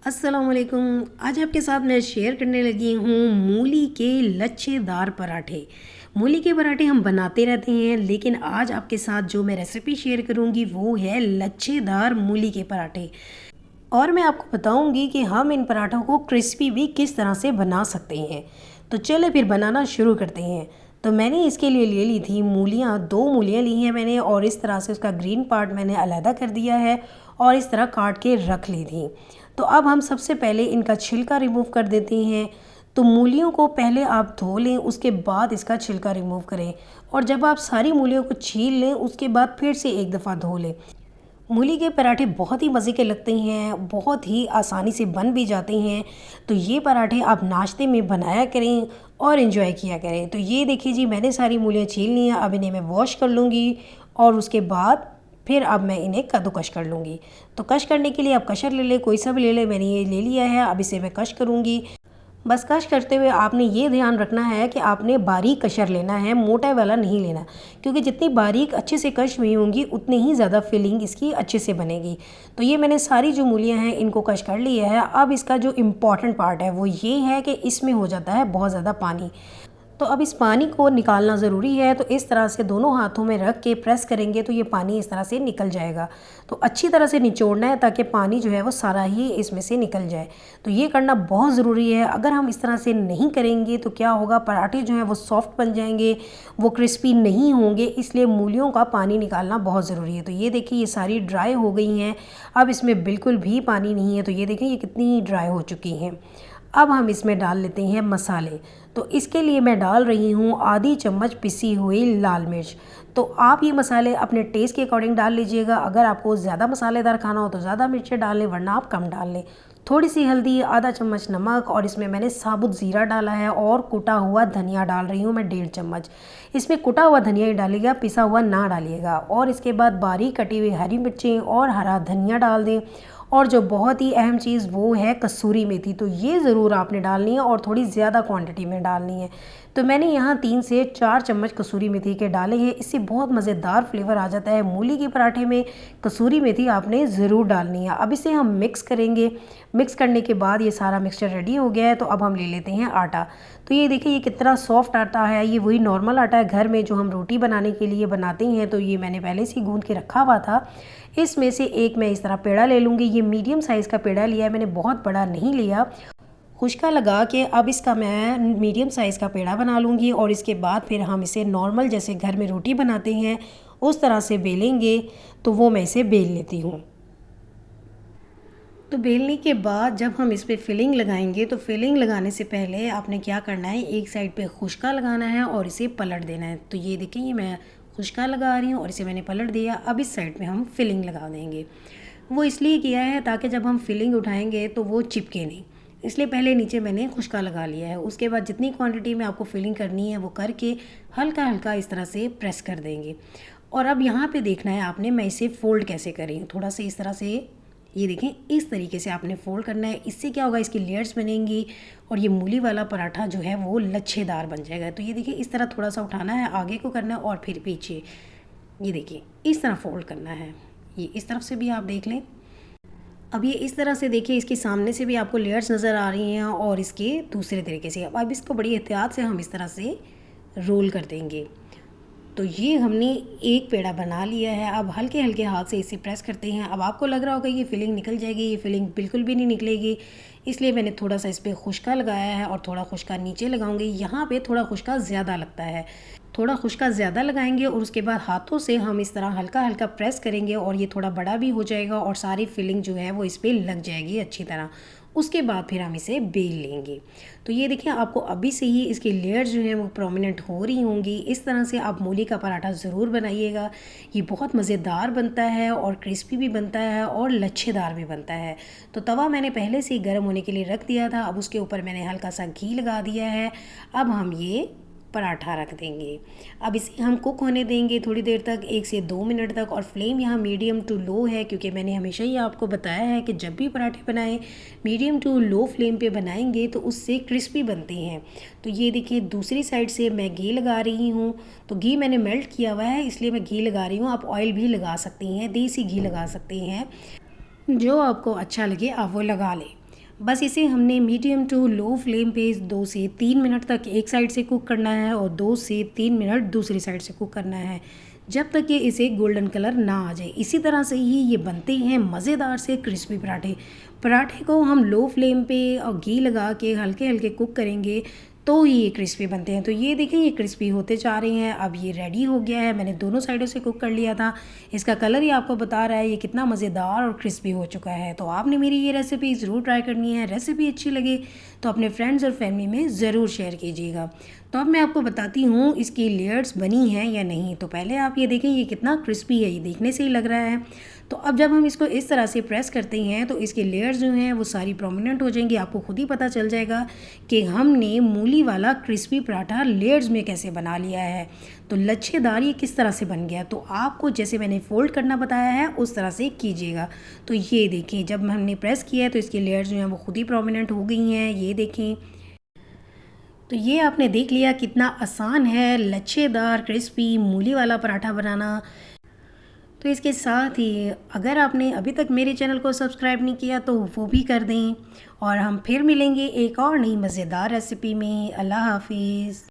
अस्सलाम वालेकुम। आज आपके साथ मैं शेयर करने लगी हूँ मूली के लच्छेदार पराठे। मूली के पराठे हम बनाते रहते हैं, लेकिन आज आपके साथ जो मैं रेसिपी शेयर करूँगी वो है लच्छेदार मूली के पराठे। और मैं आपको बताऊँगी कि हम इन पराठों को क्रिस्पी भी किस तरह से बना सकते हैं। तो चले फिर बनाना शुरू करते हैं। तो मैंने इसके लिए ले ली थी मूलियाँ, 2 मूलियाँ ली हैं मैंने, और इस तरह से उसका ग्रीन पार्ट मैंने अलहदा कर दिया है और इस तरह काट के रख ली थी। तो अब हम सबसे पहले इनका छिलका रिमूव कर देते हैं। तो मूलियों को पहले आप धो लें, उसके बाद इसका छिलका रिमूव करें। और जब आप सारी मूलियों को छील लें उसके बाद फिर से एक दफ़ा धो लें। मूली के पराठे बहुत ही मज़े के लगते हैं, बहुत ही आसानी से बन भी जाते हैं। तो ये पराठे आप नाश्ते में बनाया करें और इन्जॉय किया करें। तो ये देखिए जी, मैंने सारी मूलियाँ छील ली हैं। अब इन्हें मैं वॉश कर लूँगी और उसके बाद फिर अब मैं इन्हें कद्दूकश कर लूँगी। तो कश करने के लिए आप कशर ले लें, कोई सा भी ले लें। मैंने ये ले लिया है, अब इसे मैं कश करूँगी। बस कश करते हुए आपने ये ध्यान रखना है कि आपने बारीक कशर लेना है, मोटा वाला नहीं लेना, क्योंकि जितनी बारीक अच्छे से कश हुई होंगी उतनी ही ज़्यादा फिलिंग इसकी अच्छे से बनेगी। तो ये मैंने सारी जो मूलियाँ हैं इनको कश कर लिया है। अब इसका जो इम्पॉर्टेंट पार्ट है वो ये है कि इसमें हो जाता है बहुत ज़्यादा पानी। तो अब इस पानी को निकालना ज़रूरी है। तो इस तरह से दोनों हाथों में रख के प्रेस करेंगे तो ये पानी इस तरह से निकल जाएगा। तो अच्छी तरह से निचोड़ना है ताकि पानी जो है वो सारा ही इसमें से निकल जाए। तो ये करना बहुत ज़रूरी है। अगर हम इस तरह से नहीं करेंगे तो क्या होगा, पराठे जो हैं वो सॉफ्ट बन जाएंगे, वो क्रिस्पी नहीं होंगे। इसलिए मूलियों का पानी निकालना बहुत ज़रूरी है। तो ये देखिए, ये सारी ड्राई हो गई हैं। अब इसमें बिल्कुल भी पानी नहीं है। तो ये देखिए, ये कितनी ड्राई हो चुकी हैं। अब हम इसमें डाल लेते हैं मसाले। तो इसके लिए मैं डाल रही हूँ आधी चम्मच पिसी हुई लाल मिर्च। तो आप ये मसाले अपने टेस्ट के अकॉर्डिंग डाल लीजिएगा। अगर आपको ज़्यादा मसालेदार खाना हो तो ज़्यादा मिर्चें डाल लें, वरना आप कम डाल लें। थोड़ी सी हल्दी, आधा चम्मच नमक, और इसमें मैंने साबुत ज़ीरा डाला है और कुटा हुआ धनिया डाल रही हूँ मैं 1.5 चम्मच। इसमें कुटा हुआ धनिया ही डालिएगा, पिसा हुआ ना डालिएगा। और इसके बाद बारीक कटी हुई हरी मिर्चें और हरा धनिया डाल दें। और जो बहुत ही अहम चीज़ वो है कसूरी मेथी। तो ये ज़रूर आपने डालनी है और थोड़ी ज़्यादा क्वांटिटी में डालनी है। तो मैंने यहाँ 3 से 4 चम्मच कसूरी मेथी के डाले हैं। इससे बहुत मज़ेदार फ्लेवर आ जाता है। मूली के पराठे में कसूरी मेथी आपने ज़रूर डालनी है। अब इसे हम मिक्स करेंगे। मिक्स करने के बाद ये सारा मिक्सचर रेडी हो गया है। तो अब हम ले लेते हैं आटा। तो ये देखिए, ये कितना सॉफ्ट आटा है। ये वही नॉर्मल आटा है घर में जो हम रोटी बनाने के लिए बनाते हैं। तो ये मैंने पहले से गूंद के रखा हुआ था। इसमें से एक मैं इस तरह पेड़ा ले लूँगी। ये मीडियम साइज़ का पेड़ा लिया है मैंने, बहुत बड़ा नहीं लिया। खुशका लगा के अब इसका मैं मीडियम साइज़ का पेड़ा बना लूँगी। और इसके बाद फिर हम इसे नॉर्मल जैसे घर में रोटी बनाते हैं उस तरह से बेलेंगे। तो वो मैं इसे बेल लेती हूँ। तो बेलने के बाद जब हम इस पर फिलिंग लगाएंगे तो फिलिंग लगाने से पहले आपने क्या करना है, एक साइड पे खुशका लगाना है और इसे पलट देना है। तो ये देखिए, ये मैं खुशका लगा रही हूँ और इसे मैंने पलट दिया। अब इस साइड पे हम फिलिंग लगा देंगे। वो इसलिए किया है ताकि जब हम फिलिंग उठाएंगे तो वो चिपके नहीं, इसलिए पहले नीचे मैंने खुशका लगा लिया है। उसके बाद जितनी क्वांटिटी में आपको फिलिंग करनी है वो करके हल्का हल्का इस तरह से प्रेस कर देंगे। और अब यहाँ पे देखना है आपने, मैं इसे फ़ोल्ड कैसे करी हूँ। थोड़ा सा इस तरह से, ये देखें, इस तरीके से आपने फ़ोल्ड करना है। इससे क्या होगा, इसकी लेयर्स बनेंगी और ये मूली वाला पराठा जो है वो लच्छेदार बन जाएगा। तो ये देखिए, इस तरह थोड़ा सा उठाना है, आगे को करना है और फिर पीछे। ये देखिए, इस तरह फ़ोल्ड करना है। ये इस तरफ से भी आप देख लें। अब ये इस तरह से देखिए, इसके सामने से भी आपको लेयर्स नज़र आ रही हैं और इसके दूसरे तरीके से। अब इसको बड़ी एहतियात से हम इस तरह से रोल कर देंगे। तो ये हमने एक पेड़ा बना लिया है। अब हल्के हल्के हाथ से इसे प्रेस करते हैं। अब आपको लग रहा होगा ये फिलिंग निकल जाएगी, ये फिलिंग बिल्कुल भी नहीं निकलेगी। इसलिए मैंने थोड़ा सा इस पर खुशका लगाया है और थोड़ा खुशका नीचे लगाऊंगी। यहाँ पे थोड़ा खुशका ज़्यादा लगता है, थोड़ा खुशका ज़्यादा लगाएंगे और उसके बाद हाथों से हम इस तरह हल्का हल्का प्रेस करेंगे और ये थोड़ा बड़ा भी हो जाएगा और सारी फिलिंग जो है वो इस पर लग जाएगी अच्छी तरह। उसके बाद फिर हम इसे बेल लेंगे। तो ये देखिए, आपको अभी से ही इसकी लेयर जो है वो प्रोमिनेंट हो रही होंगी। इस तरह से आप मूली का पराठा ज़रूर बनाइएगा। ये बहुत मज़ेदार बनता है और क्रिस्पी भी बनता है और लच्छेदार भी बनता है। तो तवा मैंने पहले से ही गर्म होने के लिए रख दिया था। अब उसके ऊपर मैंने हल्का सा घी लगा दिया है। अब हम ये पराठा रख देंगे। अब इसे हम कुक होने देंगे थोड़ी देर तक, 1 से 2 मिनट तक। और फ्लेम यहाँ मीडियम टू लो है, क्योंकि मैंने हमेशा ही आपको बताया है कि जब भी पराठे बनाएं मीडियम टू लो फ्लेम पे बनाएंगे तो उससे क्रिस्पी बनते हैं। तो ये देखिए, दूसरी साइड से मैं घी लगा रही हूँ। तो घी मैंने मेल्ट किया हुआ है इसलिए मैं घी लगा रही हूँ। आप ऑयल भी लगा सकती हैं, देसी घी लगा सकती हैं, जो आपको अच्छा लगे आप वो लगा लें। बस इसे हमने मीडियम टू लो फ्लेम पे 2 से 3 मिनट तक एक साइड से कुक करना है और 2 से 3 मिनट दूसरी साइड से कुक करना है, जब तक कि इसे गोल्डन कलर ना आ जाए। इसी तरह से ही ये बनते हैं मज़ेदार से क्रिस्पी पराठे। पराठे को हम लो फ्लेम पे और घी लगा के हल्के हल्के कुक करेंगे तो ही ये क्रिस्पी बनते हैं। तो ये देखें, ये क्रिस्पी होते जा रहे हैं। अब ये रेडी हो गया है, मैंने दोनों साइडों से कुक कर लिया था। इसका कलर ही आपको बता रहा है ये कितना मज़ेदार और क्रिस्पी हो चुका है। तो आपने मेरी ये रेसिपी ज़रूर ट्राई करनी है। रेसिपी अच्छी लगे तो अपने फ्रेंड्स और फैमिली में ज़रूर शेयर कीजिएगा। तो अब मैं आपको बताती हूँ इसकी लेयर्स बनी हैं या नहीं। तो पहले आप ये देखें, ये कितना क्रिस्पी है, ये देखने से ही लग रहा है। तो अब जब हम इसको इस तरह से प्रेस करते हैं तो इसकी लेयर्स जो हैं वो सारी प्रोमिनेंट हो जाएंगी। आपको खुद ही पता चल जाएगा कि हमने मूली वाला क्रिस्पी पराठा लेयर्स में कैसे बना लिया है। तो लच्छेदार ये किस तरह से बन गया, तो आपको जैसे मैंने फ़ोल्ड करना बताया है उस तरह से कीजिएगा। तो ये देखें, जब हमने प्रेस किया है तो इसकी लेयर्स जो हैं वो खुद ही प्रोमिनेंट हो गई हैं। ये देखें, तो ये आपने देख लिया कितना आसान है लच्छेदार क्रिस्पी मूली वाला पराठा बनाना। तो इसके साथ ही अगर आपने अभी तक मेरे चैनल को सब्सक्राइब नहीं किया तो वो भी कर दें। और हम फिर मिलेंगे एक और नई मज़ेदार रेसिपी में। अल्लाह हाफिज़।